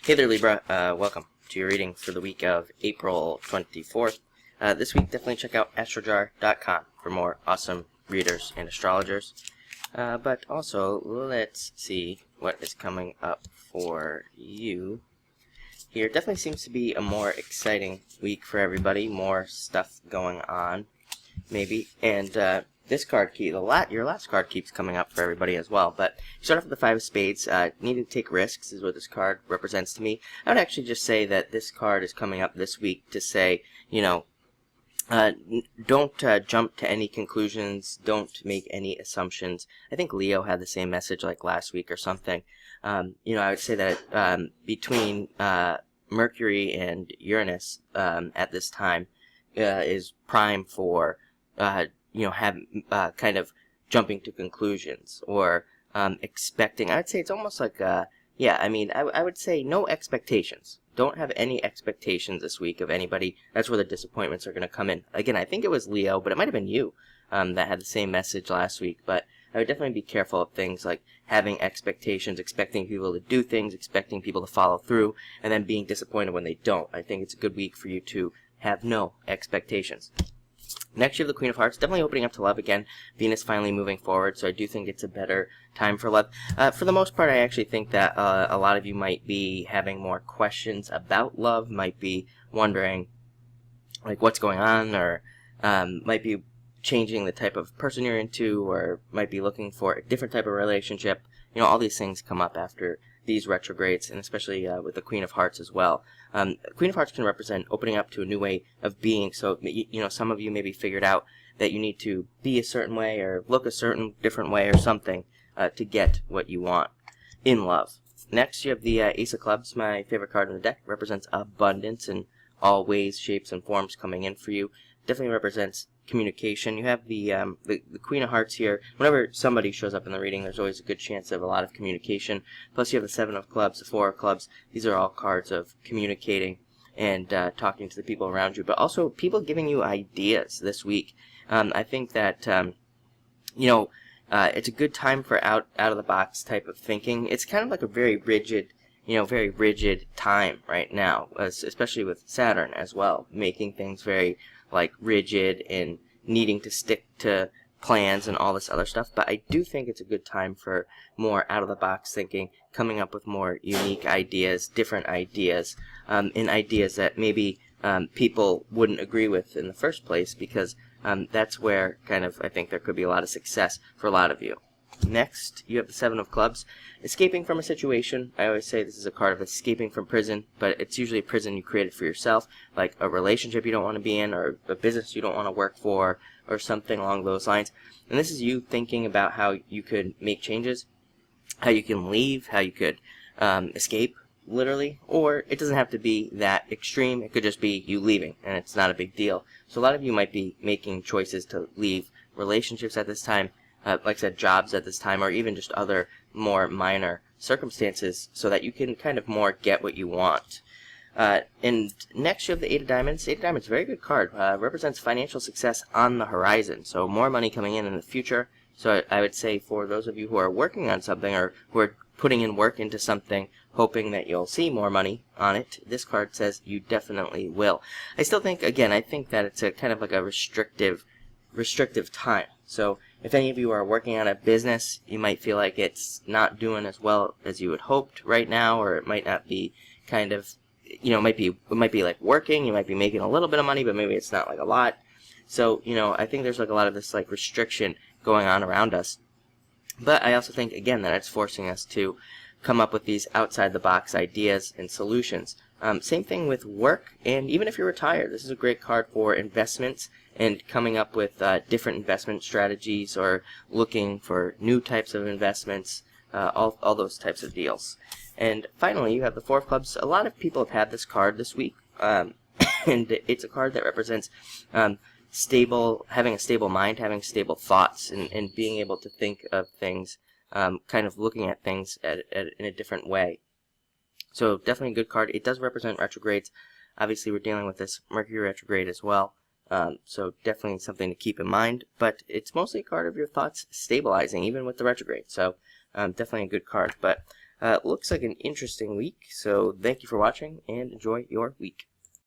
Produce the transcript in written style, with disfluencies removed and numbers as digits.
Hey there, Libra. Welcome to your reading for the week of April 24th. This week, definitely check out astrojar.com for more awesome readers and astrologers. But also, let's see what is coming up for you here. Definitely seems to be a more exciting week for everybody. More stuff going on, maybe. And this card your last card keeps coming up for everybody as well. But you start off with the Five of Spades. Need to take risks is what this card represents to me. I would actually just say that this card is coming up this week to say, don't jump to any conclusions. Don't make any assumptions. I think Leo had the same message like last week or something. I would say that between Mercury and Uranus at this time is prime for kind of jumping to conclusions or expecting. I would say it's almost like I would say no expectations. Don't have any expectations this week of anybody. That's where the disappointments are going to come in. Again, I think it was Leo, but it might have been you that had the same message last week. But I would definitely be careful of things like having expectations, expecting people to do things, expecting people to follow through, and then being disappointed when they don't. I think it's a good week for you to have no expectations. Next, you have the Queen of Hearts, definitely opening up to love again. Venus finally moving forward, so I do think it's a better time for love. For the most part, I actually think that a lot of you might be having more questions about love, might be wondering, like, what's going on, or might be changing the type of person you're into, or might be looking for a different type of relationship. All these things come up after these retrogrades, and especially with the Queen of Hearts as well. Queen of Hearts can represent opening up to a new way of being. So, some of you maybe figured out that you need to be a certain way or look a certain different way or something to get what you want in love. Next, you have the Ace of Clubs, my favorite card in the deck. Represents abundance in all ways, shapes, and forms coming in for you. Definitely represents communication. You have the Queen of Hearts here. Whenever somebody shows up in the reading, there's always a good chance of a lot of communication. Plus, you have the Seven of Clubs, the Four of Clubs. These are all cards of communicating and talking to the people around you, but also people giving you ideas this week. I think that it's a good time for out of the box type of thinking. It's kind of like a very rigid time right now, especially with Saturn as well, making things very rigid and needing to stick to plans and all this other stuff. But I do think it's a good time for more out-of-the-box thinking, coming up with more unique ideas, different ideas, and ideas that maybe people wouldn't agree with in the first place, because that's where I think there could be a lot of success for a lot of you. Next, you have the Seven of Clubs, escaping from a situation. I always say this is a card of escaping from prison, but it's usually a prison you created for yourself, like a relationship you don't want to be in, or a business you don't want to work for, or something along those lines. And this is you thinking about how you could make changes, how you can leave, how you could escape, literally. Or it doesn't have to be that extreme. It could just be you leaving, and it's not a big deal. So a lot of you might be making choices to leave relationships at this time, like I said, jobs at this time, or even just other more minor circumstances, so that you can kind of more get what you want. And next, you have the Eight of Diamonds. Eight of Diamonds, very good card. Represents financial success on the horizon, so more money coming in the future. So I would say for those of you who are working on something, or who are putting in work into something, hoping that you'll see more money on it, this card says you definitely will. I still think, again, I think that it's a kind of like a restrictive time. So if any of you are working on a business, you might feel like it's not doing as well as you had hoped right now, or it might not be it might be like working, you might be making a little bit of money, but maybe it's not like a lot. So, I think there's like a lot of this restriction going on around us. But I also think, again, that it's forcing us to come up with these outside the box ideas and solutions. Same thing with work, and even if you're retired, this is a great card for investments and coming up with different investment strategies, or looking for new types of investments, all those types of deals. And finally, you have the Four of Clubs. A lot of people have had this card this week, and it's a card that represents having a stable mind, having stable thoughts, and being able to think of things, kind of looking at things in a different way. So definitely a good card. It does represent retrogrades. Obviously, we're dealing with this Mercury retrograde as well. So definitely something to keep in mind. But it's mostly a card of your thoughts stabilizing, even with the retrograde. So definitely a good card. But Looks like an interesting week, so thank you for watching, and enjoy your week.